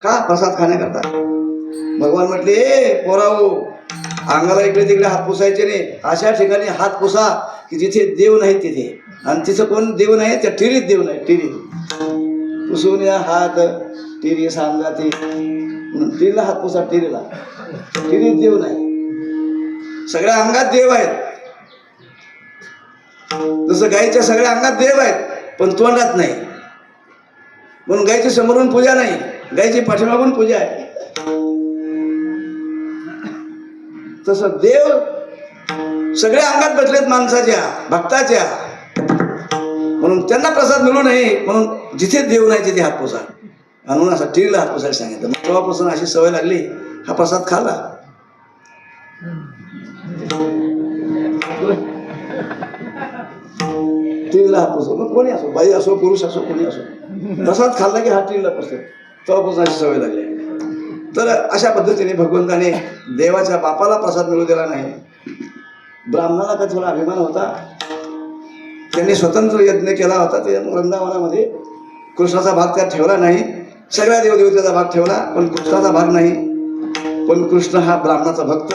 का? प्रसाद खाण्याकरता. भगवान म्हटले, ए पोराओ, अंगाला इकडे तिकडे हात पुसायचे नाही. अशा ठिकाणी हात पुसा की जिथे देव नाही तिथे, आणि तिथं कोण देव नाही त्या टिरीत देव नाही. टिरीत पुसून या हात, टिरी सांगा ती टिरीला हात पुसा. टिरीला, टिरीत देव नाही. सगळ्या अंगात देव आहेत. जसं गाईच्या सगळ्या अंगात देव आहेत पण तोंडात नाही, म्हणून गायची समोरून पूजा नाही, गायची पाठीमागून पूजा आहे. तसं देव सगळ्या अंगात बसलेत माणसाच्या, भक्ताच्या, म्हणून त्यांना प्रसाद मिळू नये म्हणून जिथे देव नाही तिथे हात पुसा. म्हणून असं टिरीला हात पुसायला सांगितलं. मग तेव्हापासून अशी सवय लागली, हा प्रसाद खाल्ला. टिरीला हात पुसतो. मग कोणी असो, बाई असो, पुरुष असो, कोणी असो, प्रसाद खाल्ला की हा टिरीला पुसतो. तेव्हापासून अशी सवय लागली. तर अशा पद्धतीने भगवंताने देवाच्या बापाला प्रसाद मिळू दिला नाही. ब्राह्मणाला का थोडा अभिमान होता. त्यांनी स्वतंत्र यज्ञ केला होता. ते वृंदावनामध्ये कृष्णाचा भाग त्यात ठेवला नाही. सगळ्या देवदेवतेचा भाग ठेवला पण कृष्णाचा भाग नाही. पण कृष्ण हा ब्राह्मणाचा भक्त,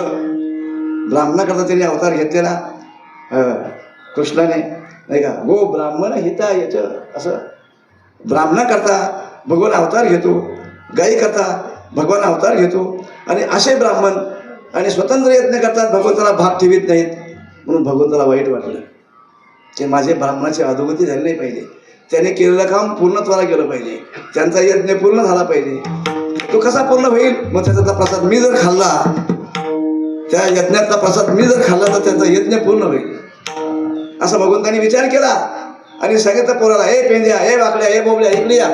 ब्राह्मणाकरता त्यांनी अवतार घेतलेला. कृष्णाने नाही का, गो ब्राह्मण हिता येत, असं ब्राह्मणाकरता भगवान अवतार घेतो, गायीकरता भगवान अवतार घेतो. आणि असे ब्राह्मण आणि स्वतंत्र यज्ञ करतात, भगवंताला भाग ठेवीत नाहीत. म्हणून भगवंताला वाईट वाटलं की माझे ब्राह्मणाची अधोगती झाली नाही पाहिजे. त्याने केलेलं काम पूर्णत्वाला गेलं पाहिजे, त्यांचा यज्ञ पूर्ण झाला पाहिजे. तो कसा पूर्ण होईल? मग त्याचा प्रसाद मी जर खाल्ला, त्या यज्ञातला प्रसाद मी जर खाल्ला तर त्यांचा यज्ञ पूर्ण होईल, असा भगवंतानी विचार केला. आणि सांगितलं पोराला, ए पेंद्या, ए वाकड्या, ए बोबड्या, इकडे या,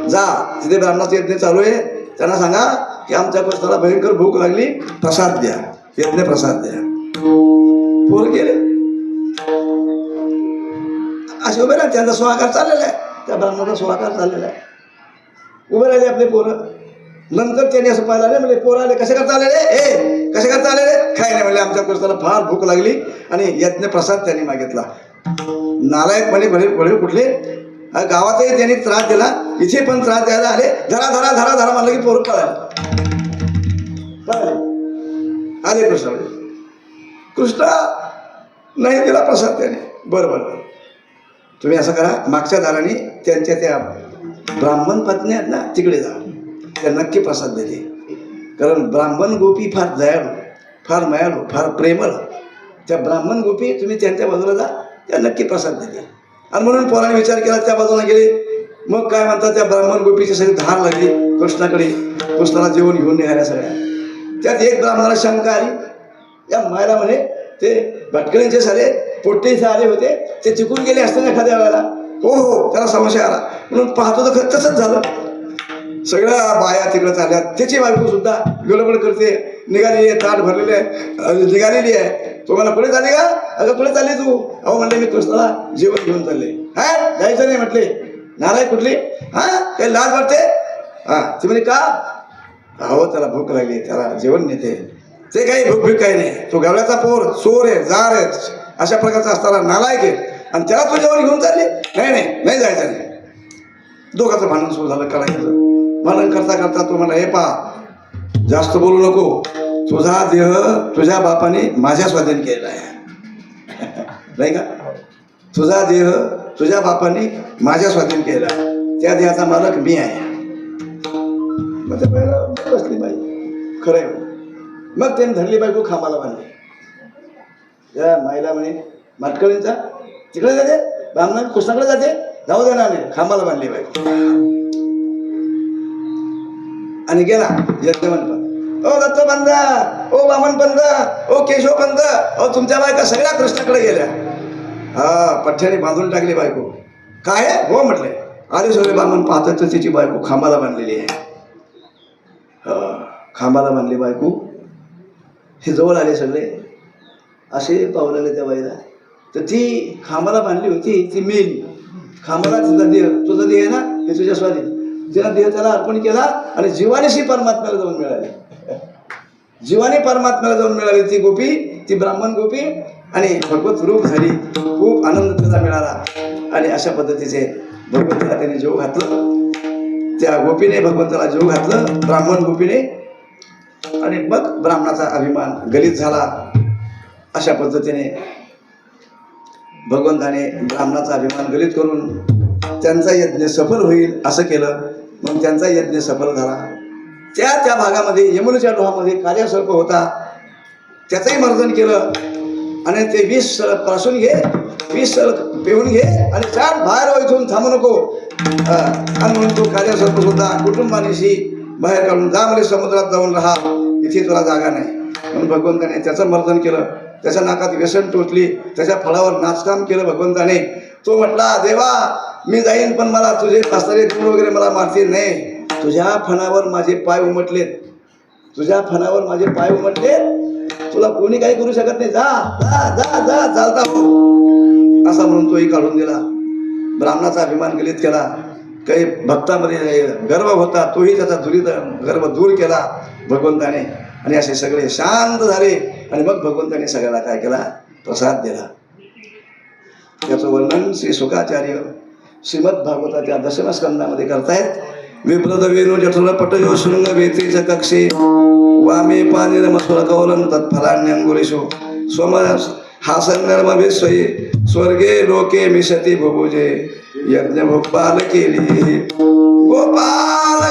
जा, तिथे ब्राह्मणाचा यज्ञ चालू आहे, त्यांना सांगा की आमच्या कृष्णाला भयंकर भूक लागली, प्रसाद द्या, यज्ञ प्रसाद द्या. पोर गेले. असे उभे राहिले. त्यांचा स्वाकार चाललेला आहे, त्या ब्राह्मणाचा स्वाकार चाललेला आहे. उभे राहिले आपले पोरं. नंतर त्यांनी असं पाहिलं, रे म्हणजे पोरं आले, कसे करता आले रे? ए कसे करता आले रे? काय नाही म्हणले, आमच्या कृष्णाला फार भूक लागली आणि यज्ञ प्रसाद त्यांनी मागितला. नालायक म्हणे भले कुठले, गावातही त्यांनी त्रास दिला, इथे पण त्रास द्यायला आले. धरा धरा धरा धरा म्हणलं की पोरं पळाले. आले कृष्ण. कृष्ण नाही दिला प्रसाद त्याने. बरं तुम्ही असं करा, मागच्या दाराने त्यांच्या त्या ब्राह्मण पत्नी आहेत ना, तिकडे जा, त्या नक्की प्रसाद देते. कारण ब्राह्मण गोपी फार दयाळू, फार मायाळू, फार प्रेमळ. त्या ब्राह्मण गोपी तुम्ही त्यांच्या बाजूला जा, त्या नक्की प्रसाद देते. आणि म्हणून पोराने विचार केला, त्या बाजूला गेले. मग काय म्हणतात, त्या ब्राह्मण गोपीची सगळी धार लागली कृष्णाकडे, कृष्णाला जेवण घेऊन निघाल्या सगळ्या. त्यात एक ब्राह्मणाला शंका आली. या मायला म्हणे, ते भटकळींचे सारे पोट्टे आले होते, ते चुकून गेले असते ना एखाद्या वेळेला. हो, त्याला समस्या आला. म्हणून पाहतो तर तसंच झालं. सगळ्या बाया तिकडे चालल्या. त्याची बायको सुद्धा गडबड करते, निघालेली आहे, ताट भरलेले आहे, निघालेली आहे. तो मला पुढे चालले का? अगं पुढे चालले तू? अहो म्हणले, मी कृष्णाला जेवण घेऊन चालले. हा, जायचं नाही म्हटले. नाराय कुठली? हा, काही लाज वाटते? हा, ती म्हणे का? अहो त्याला भूक लागली, त्याला जेवण नेते. ते काही भूक काही नाही, तो गवळ्याचा पोर, चोर आहे, जार आहे, अशा प्रकारचा असताना नालायक आहे, आणि त्याला तू जेवण घेऊन चालले? नाही जायचं नाही. दोघांचं भांडण सुरू झालं. करायचं भांडण करता करता तो म्हणला, हे पा, जास्त बोलू नको, तुझा देह तुझ्या बापाने माझ्या स्वाधीन केलेला आहे, नाही का? तुझा देह तुझ्या बापाने माझ्या स्वाधीन केलेला, त्या देहाचा मालक मी आहे. मग ते पहिला बसली बाई, खरं आहे. मग त्याने धरली बायको, खांबाला बांधली. या माईला म्हणे, माटकळींचा तिकडे जाते, ब्राह्मण कृष्णाकडे जाते, जाऊ दे ना, खांबाला बांधली बायको. आणि गेला यज्ञमंडपात. ओ दत्तपंत, ओ वामनपंत, ओ केशवपंत, ओ तुमच्या बायका सगळ्या कृष्णाकडे गेल्या. हा, पठ्ठ्याने बांधून टाकली बायको. काय? हो म्हटले. आले सगळे ब्राह्मण पाहतात तर तिची बायको खांबाला बांधलेली आहे. खांबाला बांधली बायको. हे जवळ आले सगळे, असे पाहू लागले त्या बाईला. तर ती खांबाला बांधली होती, ती मेली. खांबाला तुझा देह आहे ना, हे तुझ्या स्वाधीन. तिला देह त्याला अर्पण केला आणि जीवानेशी परमात्म्याला जाऊन मिळाली. जीवाने परमात्म्याला जाऊन मिळाली ती गोपी, ती ब्राह्मण गोपी, आणि भगवत रूप झाली. खूप आनंद त्याला मिळाला. आणि अशा पद्धतीचे भगवंताला त्याने जीव घातलं. त्या गोपीने भगवंताला जीव घातलं, ब्राह्मण गोपीने, आणि मग ब्राह्मणाचा अभिमान गलित झाला. अशा पद्धतीने भगवंताने ब्राह्मणाचा अभिमान गलित करून त्यांचा यज्ञ सफल होईल असं केलं. मग त्यांचा यज्ञ सफल झाला. त्या भागामध्ये यमुनेच्या डोहामध्ये कार्यासर्प होता, त्याचंही मर्दन केलं. आणि ते 20 प्रासून घे, 20 पिऊन घे आणि चार बाहेर हो, इथून थांबू नको. आणि म्हणून तो कार्यासर्प सुद्धा कुटुंबानिशी बाहेर काढून जा, म्हणजे समुद्रात जाऊन राहा, इथे तुला जागा नाही. म्हणून भगवंताने त्याचं मर्दन केलं. त्याच्या नाकात व्यसन टोचली, त्याच्या फळावर नाचकाम केलं भगवंताने. तो म्हटला, देवा मी जाईन पण मला तुझे पास्तारे दूर वगैरे मला मारतील नाही. तुझ्या फणावर माझे पाय उमटलेत, तुझ्या फणावर माझे पाय उमटलेत, तुला कोणी काही करू शकत नाही. जा जा जा जा चालता हो, असा म्हणून तोही काढून दिला. ब्राह्मणाचा अभिमान गलित केला. काही भक्तामध्ये गर्व होता, तोही त्याचा गर्व दूर केला भगवंताने. आणि असे सगळे शांत झाले. आणि मग भगवंताने सगळ्याला काय केला, प्रसाद दिला. त्याचं वर्णन श्री शुकाचार्य श्रीमद भागवताच्या 10व्या स्कंदामध्ये करतायत. विप्रद वेणू जठर पटयो शृंग वेत्रीच कक्षे वामे पानिर मसुर कौलन तत्फलान्यंगुलिषु स्वम हासन्नर्मभिस्वये स्वर्गे लोके मिशति भुभुजे यज्ञ भोपाल केली गोपाल